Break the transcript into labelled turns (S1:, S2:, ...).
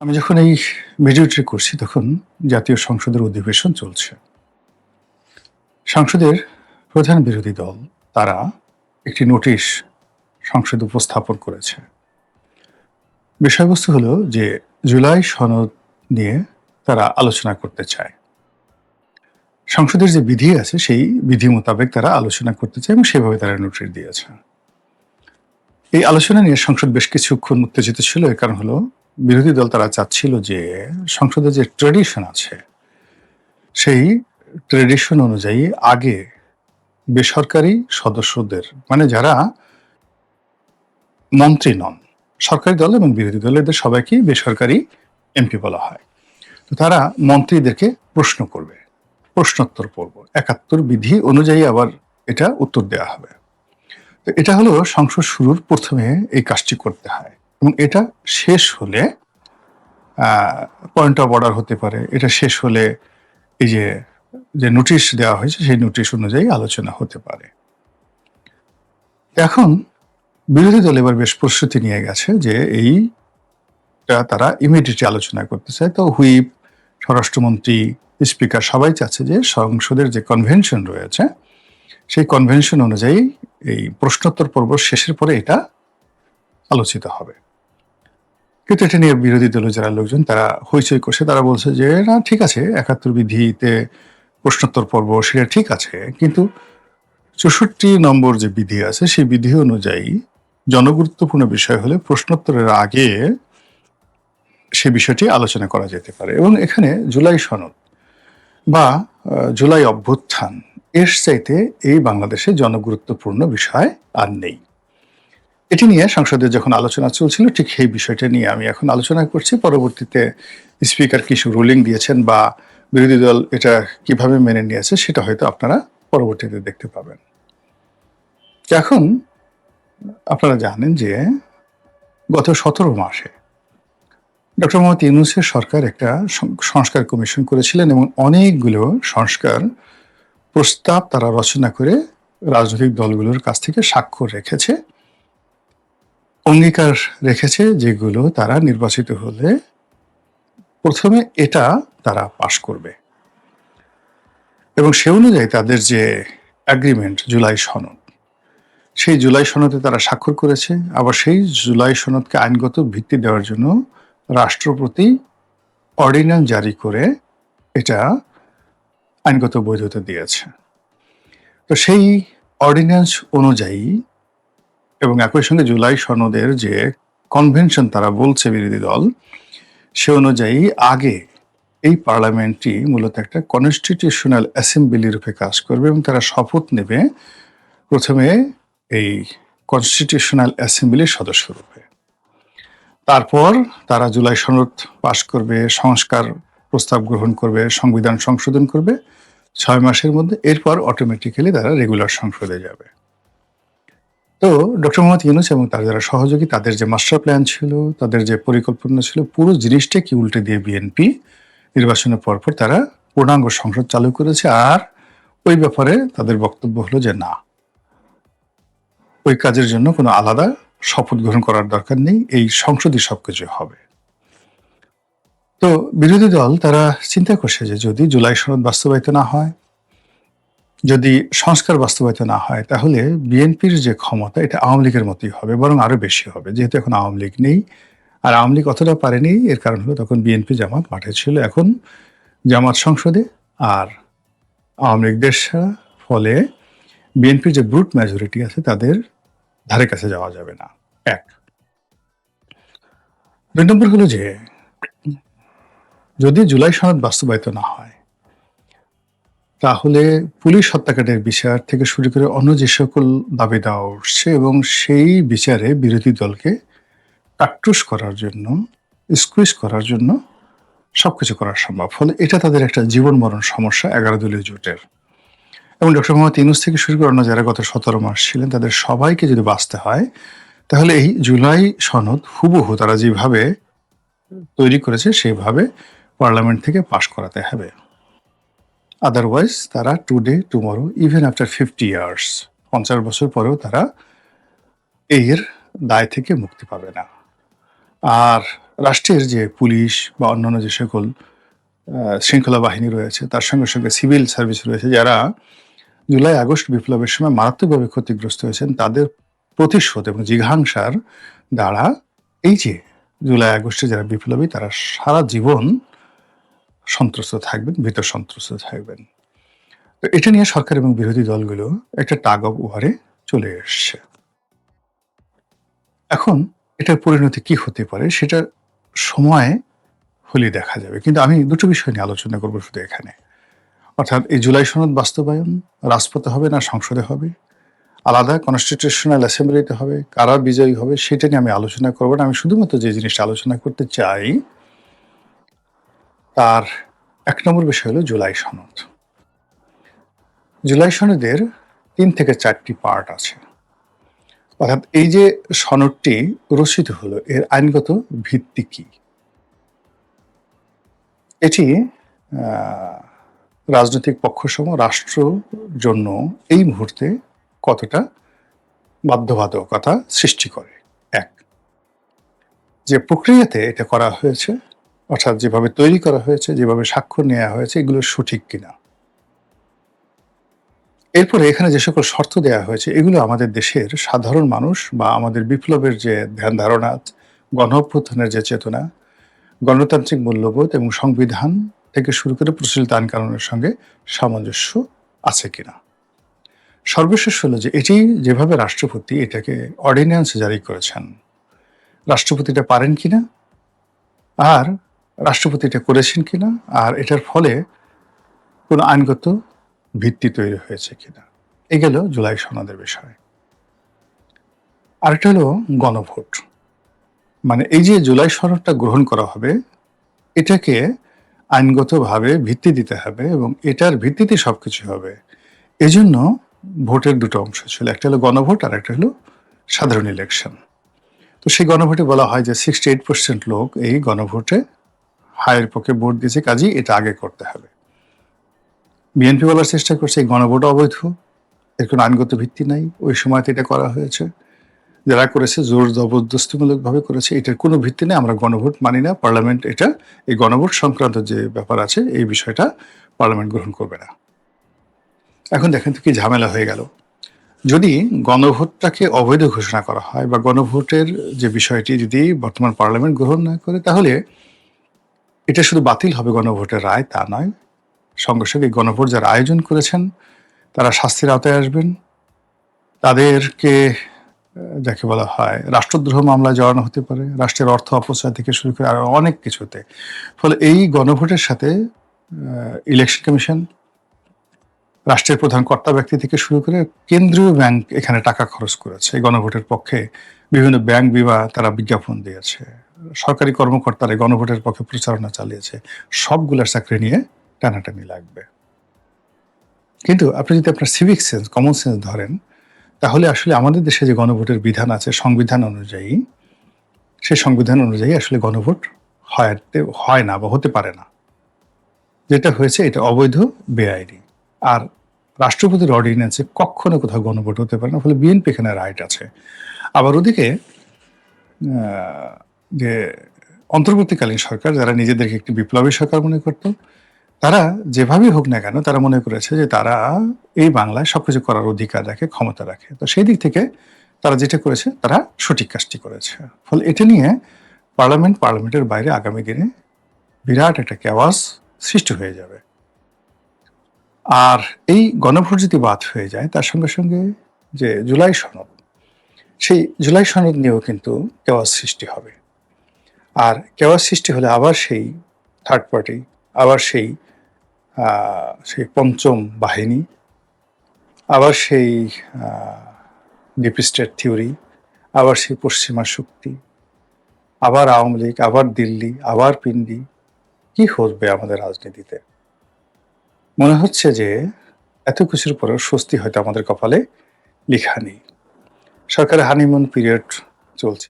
S1: আমি যখন এই ভিডিওটি করছি তখন জাতীয় সংসদের অধিবেশন চলছে। সংসদের প্রধান বিরোধী দল তারা একটি নোটিশ সংসদে উপস্থাপন করেছে। বিষয়বস্তু হলো যে জুলাই সনদ নিয়ে তারা আলোচনা করতে চায়। সংসদের যে বিধি আছে সেই বিধি মোতাবেক তারা আলোচনা করতে চায় এবং সেভাবে তারা নোটিশ দিয়েছে। এই আলোচনা নিয়ে সংসদ বেশ কিছুক্ষণ উত্তেজিত ছিল। এর কারণ হলো বিরোধী দল তারা চাচ্ছিল যে সংসদের যে ট্র্যাডিশন আছে সেই ট্র্যাডিশন অনুযায়ী আগে বেসরকারি সদস্যদের মানে যারা মন্ত্রী নন, সরকারি দল এবং বিরোধী দল এদের সবাইকেই বেসরকারি এমপি বলা হয়। তো তারা মন্ত্রীদেরকে প্রশ্ন করবে, প্রশ্নোত্তর পর্ব ৭১ বিধি অনুযায়ী আবার এটা উত্তর দেওয়া হবে। তো এটা হলো সংসদ শুরুর প্রথমে এই কাজটি করতে হয় এবং এটা শেষ হলে পয়েন্ট অফ অর্ডার হতে পারে। এটা শেষ হলে এই যে নোটিশ দেওয়া হয়েছে সেই নোটিশ অনুযায়ী আলোচনা হতে পারে। এখন বিরোধী দল এবার বেশ প্রস্তুতি নিয়ে গেছে যে এইটা তারা ইমিডিয়েটলি আলোচনা করতে চায়। তো হুইপ, স্বরাষ্ট্রমন্ত্রী, স্পিকার সবাই চাচ্ছে যে সংসদের যে কনভেনশন রয়েছে সেই কনভেনশন অনুযায়ী এই প্রশ্নোত্তর পর্ব শেষের পরে এটা আলোচিত হবে। কিন্তু এটা নিয়ে বিরোধী দলের যারা লোকজন তারা হইচই করছে, তারা বলছে যে না ঠিক আছে ৭১ বিধিতে প্রশ্নোত্তর পর্ব সেটা ঠিক আছে, কিন্তু ৬৪ নম্বর যে বিধি আছে সেই বিধি অনুযায়ী জনগুরুত্বপূর্ণ বিষয় হলে প্রশ্নোত্তরের আগে সে বিষয়টি আলোচনা করা যেতে পারে। এবং এখানে জুলাই সনদ বা জুলাই অভ্যুত্থান এর চাইতে এই বাংলাদেশে জনগুরুত্বপূর্ণ বিষয় আর নেই। এটি নিয়ে সংসদে যখন আলোচনা চলছিল ঠিক সেই বিষয়টা নিয়ে আমি এখন আলোচনা করছি। পরবর্তীতে স্পিকার কিছু রুলিং দিয়েছেন বা বিরোধী দল এটা কিভাবে মেনে নিয়েছে সেটা হয়তো আপনারা পরবর্তীতে দেখতে পাবেন। এখন আপনারা জানেন যে গত ১৭ মাসে ডক্টর মোহাম্মদ ইউনূসের সরকার একটা সংস্কার কমিশন করেছিলেন এবং অনেকগুলো সংস্কার প্রস্তাব তারা রচনা করে রাজনৈতিক দলগুলোর কাছ থেকে স্বাক্ষর রেখেছে, অঙ্গীকার রেখেছে যেগুলো তারা নির্বাচিত হলে প্রথমে এটা তারা পাশ করবে এবং সে অনুযায়ী তাদের যে অ্যাগ্রিমেন্ট জুলাই সনদ, সেই জুলাই সনদে তারা স্বাক্ষর করেছে। আবার সেই জুলাই সনদকে আইনগত ভিত্তি দেওয়ার জন্য রাষ্ট্রপতি অর্ডিন্যান্স জারি করে এটা আইনগত বৈধতা দিয়েছে। তো সেই অর্ডিন্যান্স অনুযায়ী এবং একই সঙ্গে জুলাই সনদের যে কনভেনশন তারা বলছে বিরোধী দল, সে অনুযায়ী আগে এই পার্লামেন্টটি মূলত একটা কনস্টিটিউশনাল অ্যাসেম্বলি রূপে কাজ করবে এবং তারা শপথ নেবে প্রথমে এই কনস্টিটিউশনাল অ্যাসেম্বলির সদস্য রূপে। তারপর তারা জুলাই সনদ পাশ করবে, সংস্কার প্রস্তাব গ্রহণ করবে, সংবিধান সংশোধন করবে ৬ মাসের মধ্যে। এরপর অটোমেটিক্যালি তারা রেগুলার সংসদে যাবে। তো ডক্টর মোহাম্মদ ইউনূস এবং তার যারা সহযোগী তাদের যে মাস্টার প্ল্যান ছিল, তাদের যে পরিকল্পনা ছিল, পুরো জিনিসটাকে উল্টে দিয়ে বিএনপি নির্বাচনের পরপর তারা পূর্ণাঙ্গ সংসদ চালু করেছে। আর ওই ব্যাপারে তাদের বক্তব্য হলো যে না, ওই কাজের জন্য কোনো আলাদা শপথ গ্রহণ করার দরকার নেই, এই সংসদই সবকিছু হবে। তো বিরোধী দল তারা চিন্তা করছে যে যদি জুলাই সনদ বাস্তবায়িত না হয়, যদি সংস্কার বাস্তবায়িত না হয়, তাহলে বিএনপির যে ক্ষমতা এটা আওয়ামী লীগের মতোই হবে, বরং আরো বেশি হবে। যেহেতু এখন আওয়ামী লীগ নেই, আর আওয়ামী লীগ অতটা পারেনি, এর কারণ হলো তখন বিএনপি জামাত মাঠে ছিল। এখন জামাত সংসদে আর আওয়ামী লীগ দেশ ছাড়া, ফলে বিএনপির যে ব্রুট মেজরিটি আছে তাদের ধারে কাছে যাওয়া যাবে না। এক। ২ নম্বর হলো যে যদি জুলাই সনদ বাস্তবায়িত না হয়, তাহলে পুলিশ হত্যাকাণ্ডের বিচার থেকে শুরু করে অন্য যে সকল দাবি দেওয়া উঠছে এবং সেই বিচারে বিরোধী দলকে কাট্টুস করার জন্য, স্কুইজ করার জন্য সবকিছু করা সম্ভব। ফলে এটা তাদের একটা জীবন মরণ সমস্যা ১১ দলীয় জোটের। এবং ডক্টর মোহাম্মদ ইউনূস থেকে শুরু করে অন্য যারা গত ১৭ মাস ছিলেন তাদের সবাইকে যদি বাঁচতে হয়, তাহলে এই জুলাই সনদ হুবহু তারা যেভাবে তৈরি করেছে সেইভাবে পার্লামেন্ট থেকে পাশ করাতে হবে। আদারওয়াইজ তারা today tomorrow even after 50 years, ৫০ বছর পরেও তারা এর দায় থেকে মুক্তি পাবে না। আর রাষ্ট্রের যে পুলিশ বা অন্যান্য যে সকল শৃঙ্খলা বাহিনী রয়েছে, তার সঙ্গে সঙ্গে সিভিল সার্ভিস রয়েছে, যারা জুলাই আগস্ট বিপ্লবের সময় মারাত্মকভাবে ক্ষতিগ্রস্ত হয়েছেন, তাদের প্রতিশোধ এবং জিঘাংসার দ্বারা এই যে জুলাই আগস্টে যারা বিপ্লবী, তারা সারা জীবন সন্ত্রস্ত থাকবেন, ভীত সন্ত্রস্ত থাকবেন। তো এটা নিয়ে সরকার এবং বিরোধী দলগুলো একটা টাগ অফ ওয়ারে চলে এসছে। এখন এটার পরিণতি কি হতে পারে সেটা সময় হলে দেখা যাবে। কিন্তু আমি দুটো বিষয় নিয়ে আলোচনা করব শুধু এখানে। অর্থাৎ এই জুলাই সনদ বাস্তবায়ন রাজপথে হবে না সংসদে হবে, আলাদা কনস্টিটিউশনাল অ্যাসেম্বলিতে হবে, কারা বিজয়ী হবে সেটা নিয়ে আমি আলোচনা করব না। আমি শুধুমাত্র যে জিনিসটা আলোচনা করতে চাই, তার ১ নম্বর বিষয় হলো জুলাই সনদ। জুলাই সনদের ৩ থেকে ৪টি পার্ট আছে। অর্থাৎ এই যে সনদটি রচিত হলো, এর আইনগত ভিত্তি কি? এটি রাজনৈতিক পক্ষসমূহ রাষ্ট্র জন্য এই মুহূর্তে কতটা বাধ্যবাধকতা সৃষ্টি করে। ১, যে প্রক্রিয়াতে এটা করা হয়েছে, অর্থাৎ যেভাবে তৈরি করা হয়েছে, যেভাবে স্বাক্ষর নেওয়া হয়েছে, এগুলো সঠিক কিনা। এরপরে এখানে যে সকল শর্ত দেওয়া হয়েছে, এগুলো আমাদের দেশের সাধারণ মানুষ বা আমাদের বিপ্লবের যে ধ্যান ধারণা, গণ অভ্যুত্থানের যে চেতনা, গণতান্ত্রিক মূল্যবোধ এবং সংবিধান থেকে শুরু করে প্রচলিত আইন কানুনের সঙ্গে সামঞ্জস্য আছে কিনা। সর্বশেষ হলো যে এটি যেভাবে রাষ্ট্রপতি এটাকে অর্ডিন্যান্স জারি করেছেন, রাষ্ট্রপতি এটা পারেন কিনা, আর রাষ্ট্রপতি এটা করেছেন কিনা, আর এটার ফলে কোনো আইনগত ভিত্তি তৈরি হয়েছে কিনা। এই গেল জুলাই সনদের বিষয়। আরেকটা হলো গণভোট। মানে এই যে জুলাই সনদটা গ্রহণ করা হবে, এটাকে আইনগতভাবে ভিত্তি দিতে হবে এবং এটার ভিত্তিতে সবকিছু হবে। এজন্য ভোটের দুটো অংশ ছিল, একটা হলো গণভোট আর একটা হলো সাধারণ ইলেকশন। তো সেই গণভোটে বলা হয় যে 68% লোক এই গণভোটে হায়ের পক্ষে ভোট দিয়েছে, কাজেই এটা আগে করতে হবে। বিএনপি বলার চেষ্টা করছে এই গণভোট অবৈধ, এর কোনো আইনগত ভিত্তি নাই, ওই সময়তে এটা করা হয়েছে, যারা করেছে জোর জবরদস্তিমূলকভাবে করেছে, এটার কোনো ভিত্তি নেই, আমরা গণভোট মানি না, পার্লামেন্ট এটা এই গণভোট সংক্রান্ত যে ব্যাপার আছে এই বিষয়টা পার্লামেন্ট গ্রহণ করবে না। এখন দেখেন তো কি ঝামেলা হয়ে গেল। যদি গণভোটটাকে অবৈধ ঘোষণা করা হয় বা গণভোটের যে বিষয়টি যদি বর্তমান পার্লামেন্ট গ্রহণ না করে, তাহলে এটা শুধু বাতিল হবে গণভোটের রায় তা নয়, সঙ্গে সঙ্গে গণভোট যারা আয়োজন করেছেন তারা শাস্তির আওতায় আসবেন, তাদেরকে যাকে বলা হয় রাষ্ট্রদ্রোহ মামলায় জড়ানো হতে পারে, রাষ্ট্রের অর্থ অপচয় থেকে শুরু করে আরো অনেক কিছুতে। ফলে এই গণভোটের সাথে ইলেকশন কমিশন, রাষ্ট্রের প্রধান কর্তা ব্যক্তি থেকে শুরু করে কেন্দ্রীয় ব্যাংক এখানে টাকা খরচ করেছে এই গণভোটের পক্ষে, বিভিন্ন ব্যাংক বিমা তারা বিজ্ঞাপন দিয়েছে, সরকারি কর্মকর্তারা গণভোটের পক্ষে প্রচারণা চালিয়েছে, সবগুলার চাকরি নিয়ে টানাটানি লাগবে। কিন্তু আপনি যদি আপনার সিভিক সেন্স, কমন সেন্স ধরেন, তাহলে আসলে আমাদের দেশে যে গণভোটের বিধান আছে সংবিধান অনুযায়ী, সেই সংবিধান অনুযায়ী আসলে গণভোট হয় না বা হতে পারে না। যেটা হয়েছে এটা অবৈধ, বেআইনি। আর রাষ্ট্রপতির অর্ডিন্যান্সে কখনো কোথাও গণভোট হতে পারে না, ফলে বিএনপি এখানে রাইট আছে। আবার ওদিকে যে অন্তর্বর্তীকালীন সরকার, যারা নিজেদেরকে একটি বিপ্লবী সরকার মনে করত, তারা যেভাবেই হোক না কেন তারা মনে করেছে যে তারা এই বাংলায় সবকিছু করার অধিকার রাখে, ক্ষমতা রাখে। তো সেই দিক থেকে তারা যেটা করেছে তারা সঠিক কাজটি করেছে। ফলে এটা নিয়ে পার্লামেন্টের বাইরে আগামী দিনে বিরাট একটা কেওয়াস সৃষ্টি হয়ে যাবে। আর এই গণভোট যদি বাদ হয়ে যায়, তার সঙ্গে সঙ্গে যে জুলাই সনদ, সেই জুলাই সনদ নিয়েও কিন্তু কেওয়াস সৃষ্টি হবে। আর কেওয়াস সৃষ্টি হলে আবার সেই থার্ড পার্টি, আবার সেই পঞ্চম বাহিনী, আবার সেই ডিপ স্টেট থিওরি, আবার সেই পশ্চিমা শক্তি, আবার আওয়ামী লীগ, আবার দিল্লি, আবার পিন্ডি, কি হবে আমাদের রাজনীতিতে? মনে হচ্ছে যে এত কিছুর পরেও স্বস্তি হয়তো আমাদের কপালে লেখা নেই। সরকারের হানিমুন পিরিয়ড চলছে।